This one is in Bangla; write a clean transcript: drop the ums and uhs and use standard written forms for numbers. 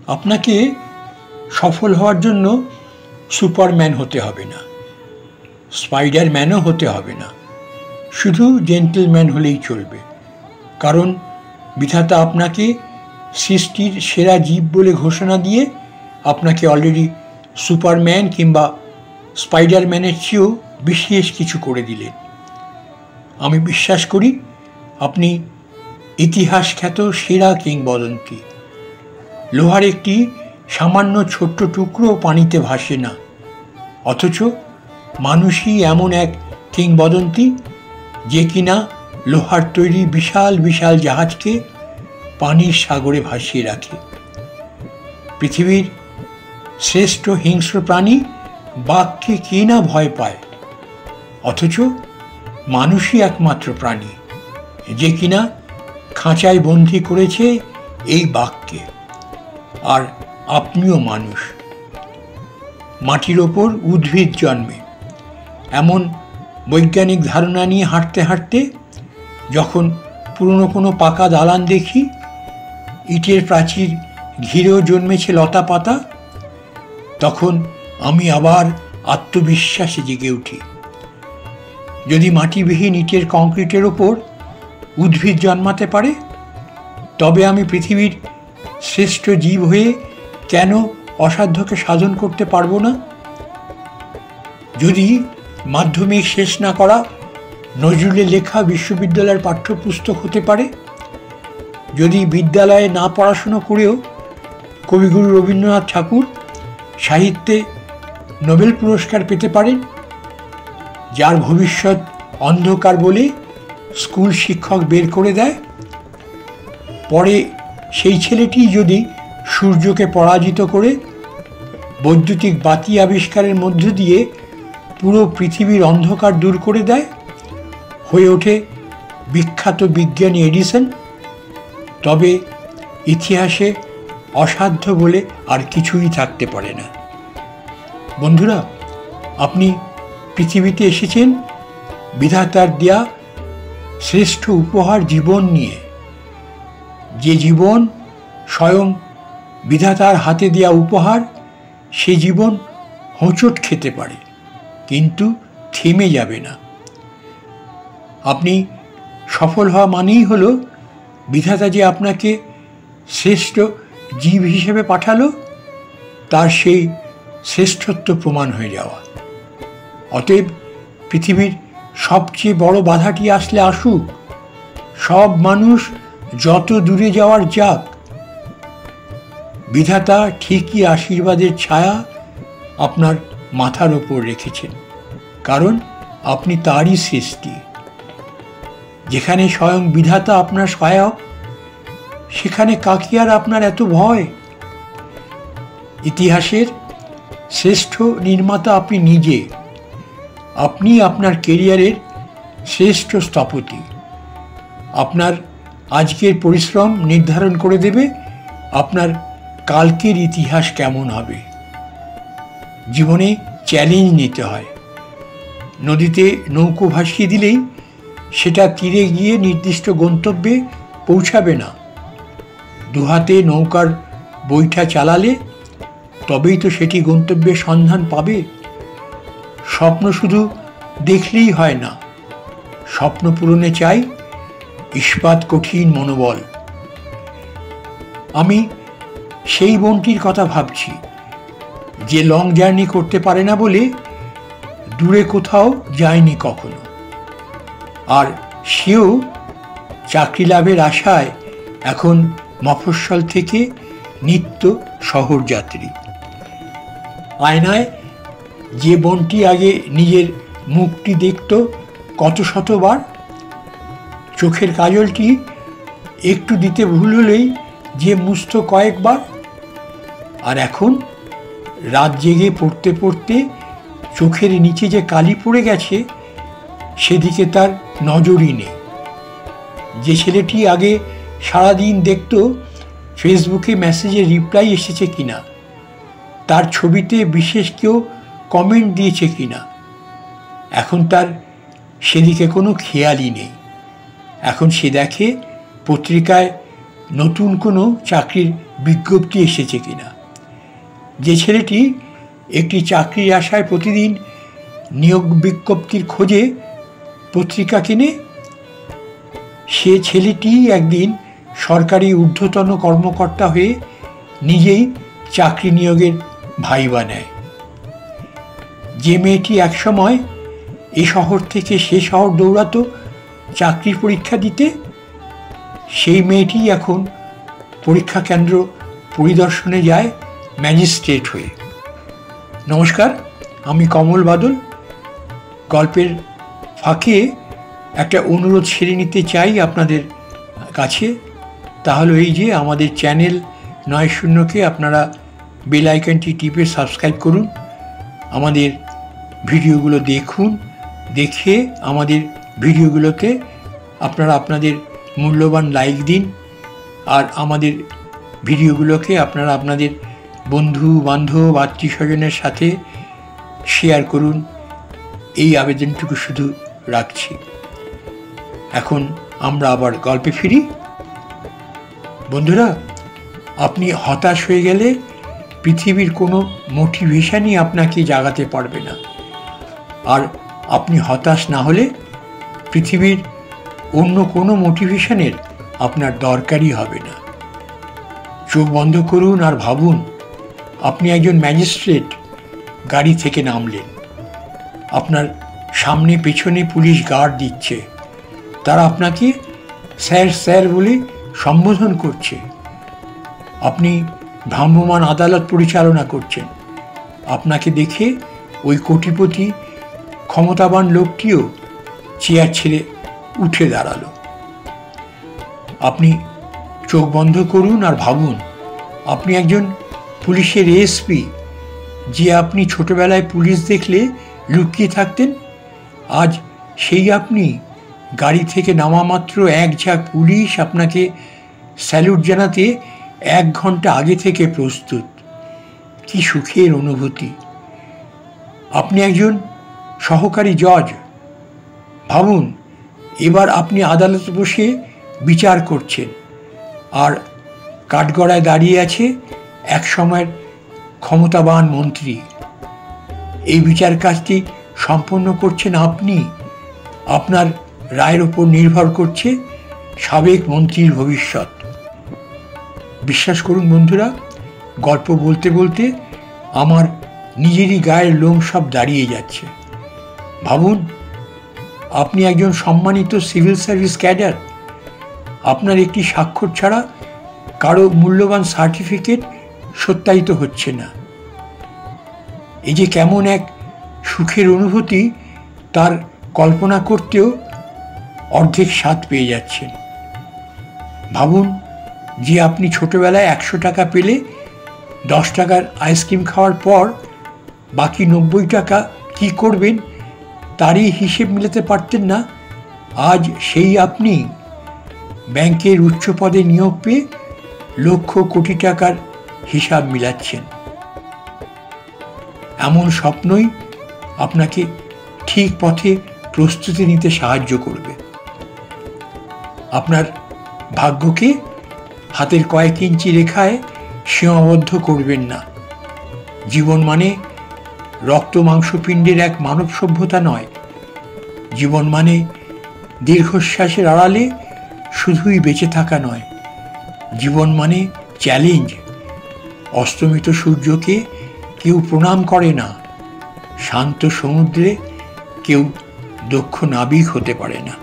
আপনাকে সফল হওয়ার জন্য সুপারম্যান হতে হবে না, স্পাইডারম্যানও হতে হবে না, শুধু জেন্টলম্যান হলেই চলবে। কারণ বিধাতা আপনাকে সৃষ্টির সেরা জীব বলে ঘোষণা দিয়ে আপনাকে অলরেডি সুপারম্যান কিংবা স্পাইডারম্যানের চেয়েও বিশেষ কিছু করে দিলেন। আমি বিশ্বাস করি আপনি ইতিহাস খ্যাত সেরা কিংবদন্তি। লোহার একটি সামান্য ছোট্ট টুকরো পানিতে ভাসে না, অথচ মানুষই এমন এক কিংবদন্তি যে কিনা লোহার তৈরি বিশাল বিশাল জাহাজকে পানির সাগরে ভাসিয়ে রাখে। পৃথিবীর শ্রেষ্ঠ হিংস্র প্রাণী বাঘকে কে না ভয় পায়, অথচ মানুষই একমাত্র প্রাণী যে কিনা খাঁচায় বন্দি করেছে এই বাঘকে। আর আপনিও মানুষ। মাটির ওপর উদ্ভিদ জন্মে, এমন বৈজ্ঞানিক ধারণা নিয়ে হাঁটতে হাঁটতে যখন পুরনো কোনো পাকা দালান দেখি, ইটের প্রাচীর ঘিরেও জন্মেছে লতা পাতা, তখন আমি আবার আত্মবিশ্বাসে জেগে উঠি। যদি মাটিবিহীন ইটের কংক্রিটের ওপর উদ্ভিদ জন্মাতে পারে, তবে আমি পৃথিবীর শ্রেষ্ঠ জীব হয়ে কেন অসাধ্যকে সাধন করতে পারবো না? যদি মাধ্যমিক শেষ না করা নজরুলের লেখা বিশ্ববিদ্যালয়ের পাঠ্যপুস্তক হতে পারে, যদি বিদ্যালয়ে না পড়াশুনো করেও কবিগুরু রবীন্দ্রনাথ ঠাকুর সাহিত্যে নোবেল পুরস্কার পেতে পারেন, যার ভবিষ্যৎ অন্ধকার বলে স্কুল শিক্ষক বের করে দেয়, পরে সেই ছেলেটি যদি সূর্যকে পরাজিত করে বৈদ্যুতিক বাতি আবিষ্কারের মধ্য দিয়ে পুরো পৃথিবীর অন্ধকার দূর করে দেয়, হয়ে ওঠে বিখ্যাত বিজ্ঞানী এডিসন, তবে ইতিহাসে অসাধ্য বলে আর কিছুই থাকতে পারে না। বন্ধুরা, আপনি পৃথিবীতে এসেছেন বিধাতার দেয়া শ্রেষ্ঠ উপহার জীবন নিয়ে। যে জীবন স্বয়ং বিধাতার হাতে দেয়া উপহার, সে জীবন হোঁচট খেতে পারে কিন্তু থেমে যাবে না। আপনি সফল হওয়া মানেই হলো বিধাতা যে আপনাকে শ্রেষ্ঠ জীব হিসেবে পাঠালো, তার সেই শ্রেষ্ঠত্ব প্রমাণ হয়ে যাওয়া। অতএব পৃথিবীর সবচেয়ে বড় বাধাটি আসলে আসুক, সব মানুষ যত দূরে যাওয়ার যাক, বিধাতা ঠিকই আশীর্বাদের ছায়া আপনার মাথার ওপর রেখেছেন, কারণ আপনি তারই সৃষ্টি। যেখানে স্বয়ং বিধাতা আপনার সহায়ক, সেখানে কাকে আর আপনার এত ভয়? ইতিহাসের শ্রেষ্ঠ নির্মাতা আপনি নিজে। আপনি আপনার কেরিয়ারের শ্রেষ্ঠ স্থপতি। আপনার আজকের পরিশ্রম নির্ধারণ করে দেবে আপনার কালকের ইতিহাস কেমন হবে। জীবনে চ্যালেঞ্জ নিতে হয়। নদীতে নৌকো ভাসিয়ে দিলেই সেটা তীরে গিয়ে নির্দিষ্ট গন্তব্যে পৌঁছাবে না। দুহাতে নৌকার বৈঠা চালালে তবেই তো সেটি গন্তব্যের সন্ধান পাবে। স্বপ্ন শুধু দেখলেই হয় না, স্বপ্ন পূরণে চাই ইস্পাত কঠিন মনোবল। আমি সেই বোনটির কথা ভাবছি যে লং জার্নি করতে পারে না বলে দূরে কোথাও যায়নি কখনো, আর সেও চাকরি লাভের আশায় এখন মফস্বল থেকে নিত্য শহরযাত্রী। আয়নায় যে বোনটি আগে নিজের মুখটি দেখত কত শতবার, চোখের কাজলটি একটু দিতে ভুল হলেই যে মুছত কয়েকবার, আর এখন রাত জেগে পড়তে পড়তে চোখের নিচে যে কালি পড়ে গেছে সেদিকে তার নজরই নেই। যে ছেলেটি আগে সারাদিন দেখত ফেসবুকে মেসেজের রিপ্লাই এসেছে কিনা, তার ছবিতে বিশেষ কেউ কমেন্ট দিয়েছে কিনা, এখন তার সেদিকে কোনো খেয়ালই নেই। এখন সে দেখে পত্রিকায় নতুন কোনো চাকরির বিজ্ঞপ্তি এসেছে কিনা। যে ছেলেটি একটি চাকরির আশায় প্রতিদিন নিয়োগ বিজ্ঞপ্তির খোঁজে পত্রিকা কিনে, সে ছেলেটি একদিন সরকারি ঊর্ধ্বতন কর্মকর্তা হয়ে নিজেই চাকরি নিয়োগের ভাইবা নেয়। যে মেয়েটি একসময় এ শহর থেকে সে শহর দৌড়াতো চাকরির পরীক্ষা দিতে, সেই মেয়েটি এখন পরীক্ষা কেন্দ্র পরিদর্শনে যায় ম্যাজিস্ট্রেট হয়ে। নমস্কার, আমি কমল বাদল। গল্পের ফাঁকে একটা অনুরোধ সেরে নিতে চাই আপনাদের কাছে। তাহলে এই যে আমাদের চ্যানেল ৯০কে আপনারা বেল আইকনটি টিপে সাবস্ক্রাইব করুন, আমাদের ভিডিওগুলো দেখুন, দেখে আমাদের ভিডিওগুলোতে আপনারা আপনাদের মূল্যবান লাইক দিন, আর আমাদের ভিডিওগুলোকে আপনারা আপনাদের বন্ধু বান্ধব আত্মীয় স্বজনের সাথে শেয়ার করুন। এই আবেদনটুকু শুধু রাখছি। এখন আমরা আবার গল্পে ফিরি। বন্ধুরা, আপনি হতাশ হয়ে গেলে পৃথিবীর কোনো মোটিভেশনই আপনাকে জাগাতে পারবে না। আর আপনি হতাশ না হলে পৃথিবীর অন্য কোনো মোটিভেশনের আপনার দরকারই হবে না। চোখ বন্ধ করুন আর ভাবুন, আপনি একজন ম্যাজিস্ট্রেট গাড়ি থেকে নামলেন। আপনার সামনে পেছনে পুলিশ গার্ড দিচ্ছে, তারা আপনাকে স্যার স্যার বলে সম্বোধন করছে। আপনি ভ্রাম্যমাণ আদালত পরিচালনা করছেন। আপনাকে দেখে ওই কোটিপতি ক্ষমতাবান লোকটিও চেয়ার ছেড়ে উঠে দাঁড়ালো। আপনি চোখ বন্ধ করুন আর ভাবুন, আপনি একজন পুলিশের এসপি, যে আপনি ছোটবেলায় পুলিশ দেখলে লুকিয়ে থাকতেন। আজ সেই আপনি গাড়ি থেকে নামা মাত্র এক ঝাঁক পুলিশ আপনাকে স্যালুট জানাতে 1 ঘন্টা আগে থেকে প্রস্তুত। কি সুখের অনুভূতি। আপনি একজন সহকারী জজ। ভাবুন, এবার আপনি আদালতে বসে বিচার করছেন, আর কাঠগড়ায় দাঁড়িয়ে আছে এক সময়ের ক্ষমতাবান মন্ত্রী। এই বিচার কাজটি সম্পন্ন করছেন আপনি। আপনার রায়ের ওপর নির্ভর করছে সাবেক মন্ত্রীর ভবিষ্যৎ। বিশ্বাস করুন বন্ধুরা, গল্প বলতে বলতে আমার নিজেরই গায়ের লোম সব দাঁড়িয়ে যাচ্ছে। ভাবুন, আপনি একজন সম্মানিত সিভিল সার্ভিস ক্যাডার। আপনার একটি স্বাক্ষর ছাড়া কারো মূল্যবান সার্টিফিকেট সত্যায়িত হচ্ছে না। এই যে কেমন এক সুখের অনুভূতি, তার কল্পনা করতেও অর্ধেক স্বাদ পেয়ে যাচ্ছেন। ভাবুন যে আপনি ছোটবেলায় 100 টাকা পেলে 10 টাকার আইসক্রিম খাওয়ার পর বাকি 90 টাকা কী করবেন তারই হিসেব মেলাতে পারতেন না। আজ সেই আপনি ব্যাংকের উচ্চ পদে নিয়োগ পেয়ে লক্ষ কোটি টাকার হিসাব মিলাচ্ছেন। এমন স্বপ্নই আপনাকে ঠিক পথে প্রস্তুতি নিতে সাহায্য করবে। আপনার ভাগ্যকে হাতের কয়েক ইঞ্চি রেখায় সীমাবদ্ধ করবেন না। জীবন মানে রক্ত মাংসপিণ্ডের এক মানব সভ্যতা নয়। জীবন মানে দীর্ঘশ্বাসের আড়ালে শুধুই বেঁচে থাকা নয়। জীবন মানে চ্যালেঞ্জ। অস্তমিত সূর্যকে কেউ প্রণাম করে না, শান্ত সমুদ্রে কেউ দক্ষ নাবিক হতে পারে না।